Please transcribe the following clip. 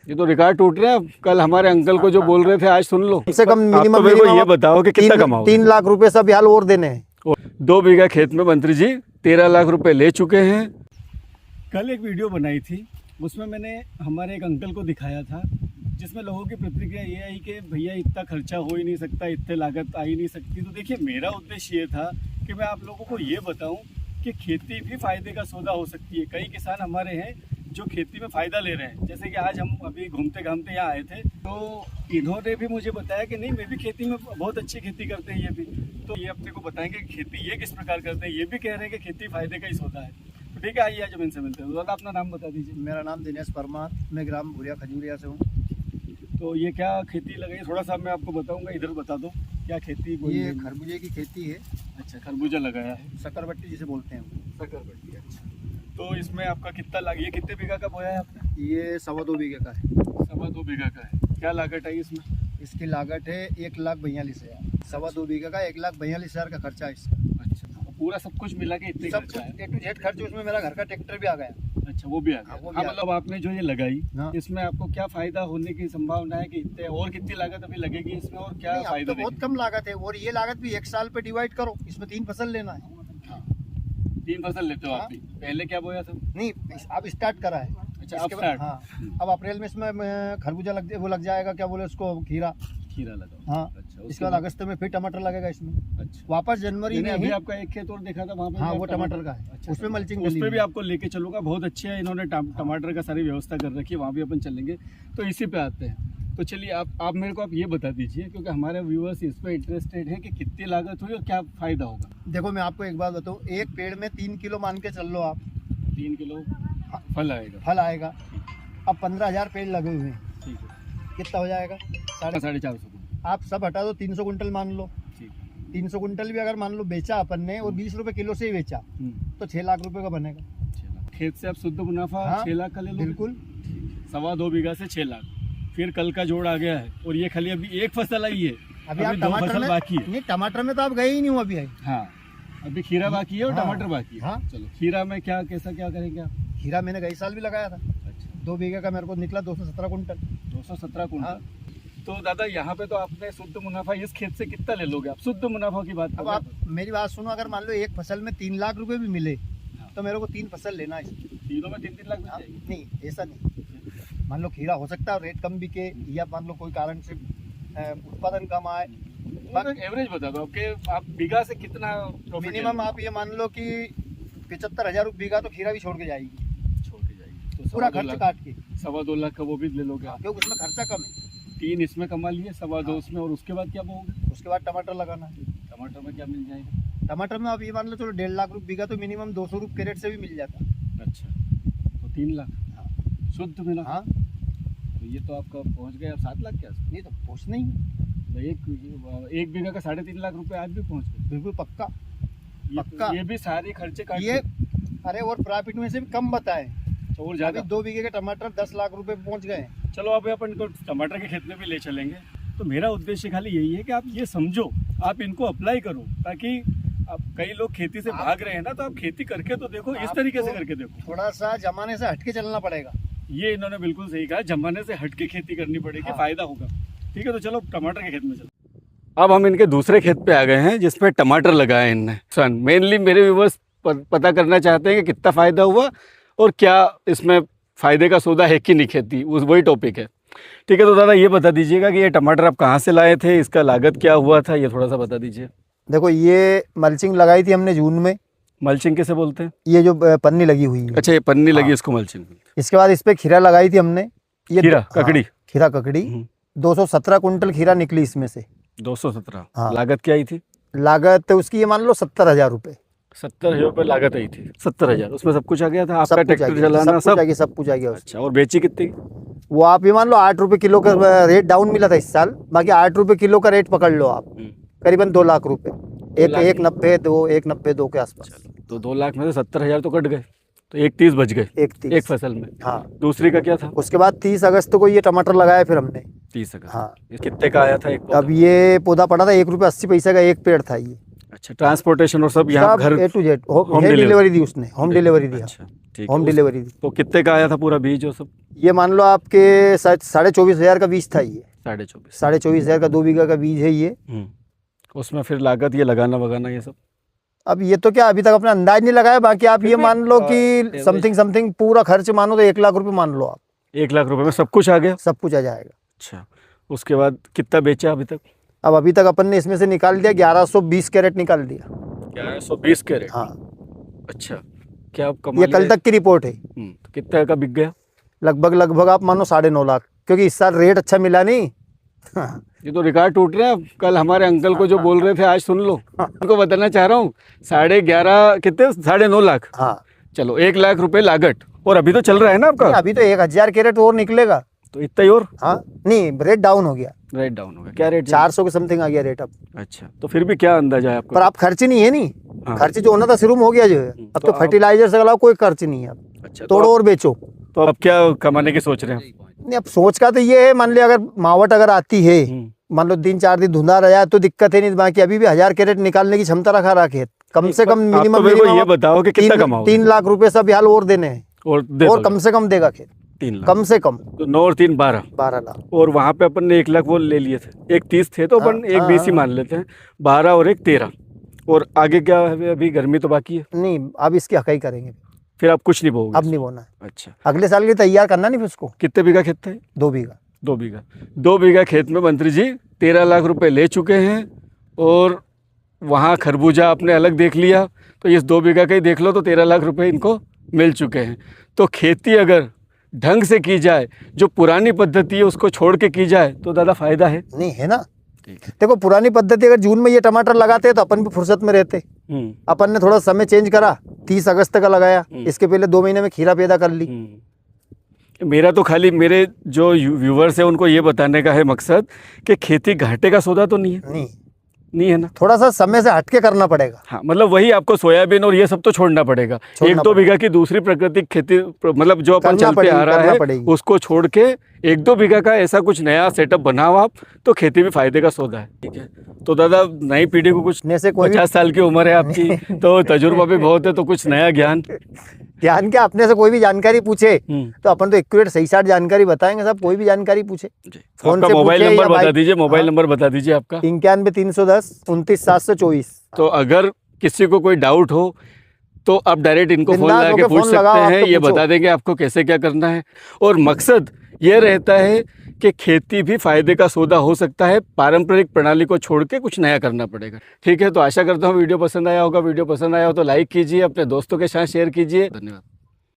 ये तो रिकॉर्ड टूट रहा है। कल हमारे अंकल को जो बोल रहे थे आज सुन लो। कम से कम आप तो मिनिमम मेरे को ये बताओ कि कितना कमाओगे? 3 लाख रुपए सब हाल और देने हैं। 2 बीघा खेत में मंत्री जी 13 लाख रुपए ले चुके हैं। कल एक वीडियो बनाई थी, उसमें मैंने हमारे एक अंकल को दिखाया था, जिसमें लोगों की प्रतिक्रिया ये आई कि भैया इतना खर्चा हो ही नहीं सकता, इतने लागत आ ही नहीं सकती। तो देखिए, मेरा उद्देश्य ये था कि मैं आप लोगों को ये बताऊं कि खेती भी फायदे का सौदा हो सकती है। कई किसान हमारे हैं जो खेती में फ़ायदा ले रहे हैं। जैसे कि आज हम अभी घूमते घामते यहाँ आए थे, तो इन्होंने भी मुझे बताया कि नहीं, मैं भी खेती में बहुत अच्छी खेती करते हैं ये भी। तो ये अपने को बताएंगे कि खेती ये किस प्रकार करते हैं। ये भी कह रहे हैं कि खेती फ़ायदे का ही सौदा है। तो ठीक है, आइए आज हम इनसे मिलते हैं। दादा, अपना नाम बता दीजिए। मेरा नाम दिनेश परमार, मैं ग्राम भूरिया खजूरिया से हूँ। तो ये क्या खेती लगाई, थोड़ा सा मैं आपको बताऊंगा, इधर बता दो क्या खेती बोई ये है? खरबूजे की खेती है, अच्छा, खरबूजा लगाया है, शकरबट्टी जिसे बोलते हैं। शकरबट्टी। अच्छा, तो इसमें आपका कितना लाग, ये कितने बीघा का बोया है आपने? ये 2.25 बीघे का है। 2.25 बीघा का है। क्या लागत आई इसमें? इसकी लागत है 1,42,000। 2.25 बीघे का 1,42,000 का खर्चा है इसका। अच्छा, तो पूरा सब कुछ मिला के इतने सब खर्चा है? A to Z खर्च, उसमें मेरा घर का ट्रैक्टर भी आ गया। अच्छा, वो भी आ हाँ, गया। वो भी हाँ, आ मतलब आपने जो ये लगाई, हाँ। इसमें आपको क्या फायदा होने की संभावना है कि इतने, और कितनी लागत अभी लगेगी इसमें, और क्या नहीं, अब फायदा तो बहुत कम लागत है, और ये लागत भी 1 साल पे डिवाइड करो, इसमें 3 फसल लेना है। हाँ, 3 फसल लेते हो हाँ। आप भी। पहले क्या बोया था? नहीं, अब स्टार्ट करा है। अच्छा, अब इसके बाद- स्टार्ट। हाँ, अब अप्रैल में इसमें खरबूजा लग जाएगा, क्या बोले उसको, खीरा। खीरा लगाओ। हाँ, अच्छा, इसके बाद अगस्त में फिर टमाटर लगेगा इसमें। अच्छा, वापस जनवरी में अभी ही। आपका एक खेत और देखा था वहाँ पे? हाँ, भी वो आप टमाटर का है। अच्छा, उसमें मल्चिंग उस डली पे हुई भी है। आपको लेके चलूंगा। बहुत अच्छे है, इन्होंने टमाटर का सारी व्यवस्था कर रखी है, वहाँ भी अपन चलेंगे। तो इसी पे आते हैं। तो चलिए, आप मेरे को ये बता दीजिए, क्योंकि हमारे व्यूअर्स इस पे इंटरेस्टेड है कि कितनी लागत हुई और क्या फायदा होगा। देखो, मैं आपको एक बात बताऊँ, एक पेड़ में 3 किलो मान के चल लो आप, 3 किलो फल आएगा। फल आएगा। अब 15,000 पेड़ लगे हुए हैं, ठीक है, कितना हो जाएगा? 450। आप सब हटा दो, 300 कुंटल मान लो। ठीक है। 300 कुंटल भी अगर मान लो बेचा अपन ने, और 20 रुपए किलो से ही बेचा, तो 6 लाख रुपए का बनेगा। 6 लाख खेत से आप शुद्ध मुनाफा। हाँ, 6 लाख का ले लो। बिल्कुल। 2.25 बीघा से 6 लाख, फिर कल का जोड़ आ गया है। और ये खाली अभी एक फसल आई है, अभी आप 2 टमाटर फसल में बाकी है। नहीं, टमाटर में तो आप गए ही नहीं हो अभी। हाँ, अभी खीरा बाकी है और हाँ, टमाटर बाकी है। हाँ। चलो, खीरा में क्या कैसा क्या करेंगे आप? खीरा मैंने गई साल भी लगाया था, अच्छा, 2 बीघे का मेरे को निकला 217 कुंटल। 217 कुंटल। हाँ। तो दादा, यहाँ पे तो आपने शुद्ध मुनाफा इस खेत से कितना ले लोगे आप? शुद्ध मुनाफा की बात अब करें आप मेरी बात सुनो, अगर मान लो एक फसल में 3 लाख रुपए भी मिले, हाँ। तो मेरे को 3 फसल लेना है। तीनों में 3-3 लाख मिल हाँ, जाएगी। नहीं, ऐसा नहीं। मान लो खीरा हो सकता है रेट कम बिके, या मान लो कोई कारण से उत्पादन कम आए। एवरेज बता दो आपके, आप बीघा से कितना profit मिनिमम ले आप ये मान लो कि 75,000 बीघा तो खीरा भी छोड़ के जाएगी, लोगे? छोड़ के जाएगी तो पूरा 2.25 खर्च लाख, काट के। 2.25 लाख का वो भी ले लोगे आप। क्योंकि उसमें खर्चा कम है। 3 इसमें कमा लिए, 2.25 उसमें, और उसके बाद क्या बोगे? उसके बाद टमाटर लगाना है। टमाटर में क्या मिल जाएगा? टमाटर में आप ये मान लो चलो 1.5 लाख रुपये बीघा, तो मिनिमम 200 रुपये कैरेट से भी मिल जाता है। अच्छा, तो 3 लाख शुद्ध मिला। हाँ, तो ये तो आपका पहुंच गया 7 लाख के आसपास। नहीं तो कुछ नहीं है। तो एक बीघा का 3.5 लाख रुपए आज भी पहुंच गए। बिल्कुल पक्का। ये- पक्का। ये भी सारे खर्चे काट ये के। अरे, और प्रॉफिट में से भी कम बताए। तो और अभी ज्यादा। 2 बीघे के टमाटर 10 लाख रुपए पे पहुंच गए। चलो, अब अपन को टमाटर के खेत में भी ले चलेंगे। तो मेरा उद्देश्य खाली यही है कि आप ये समझो, आप इनको अप्लाई करो, ताकि अब कई लोग खेती से भाग रहे हैं ना, तो आप खेती करके तो देखो, इस तरीके से करके देखो। थोड़ा सा जमाने से हटके चलना पड़ेगा। ये इन्होंने बिल्कुल सही कहा, जमाने से हट के खेती करनी पड़ेगी। हाँ। फायदा होगा। ठीक है, तो चलो टमाटर के खेत में चलो। अब हम इनके दूसरे खेत पे आ गए हैं, जिसमें टमाटर लगाए इनने। मेनली मेरे व्यूअर्स पता करना चाहते हैं कि कितना फायदा हुआ और क्या इसमें फायदे का सौदा है कि नहीं खेती, वही टॉपिक है। ठीक है, तो दादा ये बता दीजिएगा कि ये टमाटर आप कहाँ से लाए थे, इसका लागत क्या हुआ था, ये थोड़ा सा बता दीजिए। देखो, ये मल्चिंग लगाई थी हमने जून में। मल्चिंग कैसे बोलते हैं? ये जो पन्नी लगी हुई है। अच्छा, ये पन्नी लगी, हाँ। इसको मल्चिंग। इसके बाद इस पे खीरा लगाई थी हमने। ये खीरा हाँ, ककड़ी। खीरा ककड़ी 217 कुंटल खीरा निकली इसमें से। 217। हाँ। लागत क्या आई थी? लागत उसकी ये मान लो 70,000 रुपये। 70,000 रुपये लागत आई थी। 70,000 उसमें सब कुछ आ गया था, सब आपका कुछ आ ट्रैक्टर गया, चलाना सब? सब कुछ आ गया उसमें। अच्छा, और बेची कितनी? वो आप ये मान लो 8 रुपये किलो का रेट डाउन मिला था इस साल, बाकी 8 रुपये किलो का रेट पकड़ लो आप, करीबन 2 लाख रुपए। 1,90 2 के आसपास। तो 2 लाख में से 70,000 तो कट गए, तो 1,30 बच गए 1,30 एक फसल में। हाँ। दूसरी का क्या था? उसके बाद 30 अगस्त को ये टमाटर लगाया फिर हमने। 30 अगस्त। हाँ। ये कितने का आया था एक पौधा? अब ये पौधा पड़ा था 1 रुपये 80 पैसे का एक पेड़ था ये। अच्छा, ट्रांसपोर्टेशन और सब यहाँ घर A to Z home delivery delivery दी उसने, होम डिलीवरी दिया। अच्छा, ठीक होम है। डिलीवरी दी। तो कितने का आया था पूरा बीज और सब? ये मान लो आपके 24,500 का बीज था ये। 24,500। 24,500 का 2 बीघा का बीज है ये। उसमें फिर लागत ये लगाना वगाना ये सब? अब ये तो क्या अभी तक अपना अंदाज नहीं लगाया, बाकी आप फिर ये भी, मान लो कि average। समथिंग पूरा खर्च मानो तो 1 लाख रुपए मान लो आप। 1 लाख रुपए में सब कुछ आ गया? सब कुछ आ जाएगा। अच्छा, उसके बाद कितना बेचा अभी तक? अब अभी तक अपन ने इसमें से निकाल दिया 1120 कैरेट निकाल दिया। 1120 कैरेट? हाँ, अच्छा, क्या आप कमा ये कल तक की रिपोर्ट है। तो कितना का बिक गया? लगभग आप मानो 9.5 लाख, क्योंकि इस साल रेट अच्छा मिला नहीं। ये तो रिकॉर्ड टूट रहा है। कल हमारे अंकल को जो बोल रहे थे आज सुन लो। उनको बताना चाह रहा हूँ 11.5 कितने 9.5 लाख। हाँ, चलो 1 लाख रुपए लागत, और अभी तो चल रहा है ना आपका? अभी तो 1000 कैरेट और निकलेगा। तो इतना ही और? हाँ नहीं, रेट डाउन हो गया। रेट डाउन हो गया? क्या रेट? 400 के समथिंग आ गया रेट अब। अच्छा, तो फिर भी क्या अंदाजा है आपका? पर आप खर्च नहीं है नहीं। हाँ। खर्च जो होना था शुरू में हो गया जो है। अब तो तो फर्टिलाइजर से अलावा कोई खर्च नहीं है। अब अच्छा, तोड़ो और बेचो। तो अब क्या कमाने की सोच रहे हैं? नहीं, अब सोच का तो ये है, मान लिया अगर मावट अगर आती है, मान लो 3-4 दिन धुंधा रहा तो दिक्कत है नहीं, बाकी अभी भी 1000 कैरेट निकालने की क्षमता रखा रहा खेत। कम से कम आप तो मेरे को ये बताओ कि कितना कमाओगे? 3 लाख रुपए सब हाल और देने हैं, और कम से कम देगा खेत। 3 लाख कम से कम तो 9 और 3 12 लाख। और वहाँ पे अपन ने 1 लाख वो ले लिए थे। एक 30 थे तो अपन एक 20 ही मान लेते हैं। 12 और एक 13। और आगे क्या है? अभी गर्मी तो बाकी है। नहीं, अब इसकी हकाई करेंगे। फिर आप कुछ नहीं बोगे? अब नहीं बोना है। अच्छा, अगले साल के लिए तैयार करना नहीं फिर उसको। कितने बीघा खेत था? 2 बीघा। 2 बीघा। 2 बीघा खेत में मंत्री जी 13 लाख रुपए ले चुके हैं। और वहाँ खरबूजा आपने अलग देख लिया, तो इस 2 बीघा का ही देख लो तो 13 लाख रुपए इनको मिल चुके हैं। तो खेती अगर ढंग से की जाए, जो पुरानी पद्धति है उसको छोड़ के की जाए, तो ज़्यादा फायदा है। नहीं है ना। देखो पुरानी पद्धति, अगर जून में ये टमाटर लगाते तो अपन भी फुर्सत में रहते। अपन ने थोड़ा समय चेंज करा, 30 अगस्त का लगाया। इसके पहले 2 महीने में खीरा पैदा कर ली। मेरा तो खाली मेरे जो व्यूवर्स हैं उनको ये बताने का है मकसद कि खेती घाटे का सौदा तो नहीं है। नहीं है ना। थोड़ा सा समय से हटके करना पड़ेगा। हाँ, मतलब वही आपको सोयाबीन और ये सब तो छोड़ना पड़ेगा। 1-2 बीघा की दूसरी प्राकृतिक खेती, मतलब जो अपन चलते आ रहा है उसको छोड़ के 1-2 बीघा का ऐसा कुछ नया सेटअप बनाओ आप, तो खेती में फायदे का सौदा है। ठीक है, तो दादा नई पीढ़ी को कुछ 50 साल की उम्र है आपकी, तो तजुर्बा भी बहुत है, तो कुछ नया ज्ञान क्या अपने से कोई भी जानकारी पूछे तो अपन तो एक्यूरेट सही साठ जानकारी बताएंगे। सब कोई भी जानकारी पूछे फोन से मोबाइल नंबर बता दीजिए। मोबाइल नंबर बता दीजिए आपका। 91-310 29-724। तो अगर किसी को कोई डाउट हो तो आप डायरेक्ट इनको फोन लगा के पूछ सकते हैं। ये बता देंगे आपको कैसे क्या करना है। और मकसद ये रहता है कि खेती भी फायदे का सौदा हो सकता है, पारंपरिक प्रणाली को छोड़ के कुछ नया करना पड़ेगा। ठीक है, तो आशा करता हूँ वीडियो पसंद आया होगा। वीडियो पसंद आया हो तो लाइक कीजिए, अपने दोस्तों के साथ शेयर कीजिए। धन्यवाद।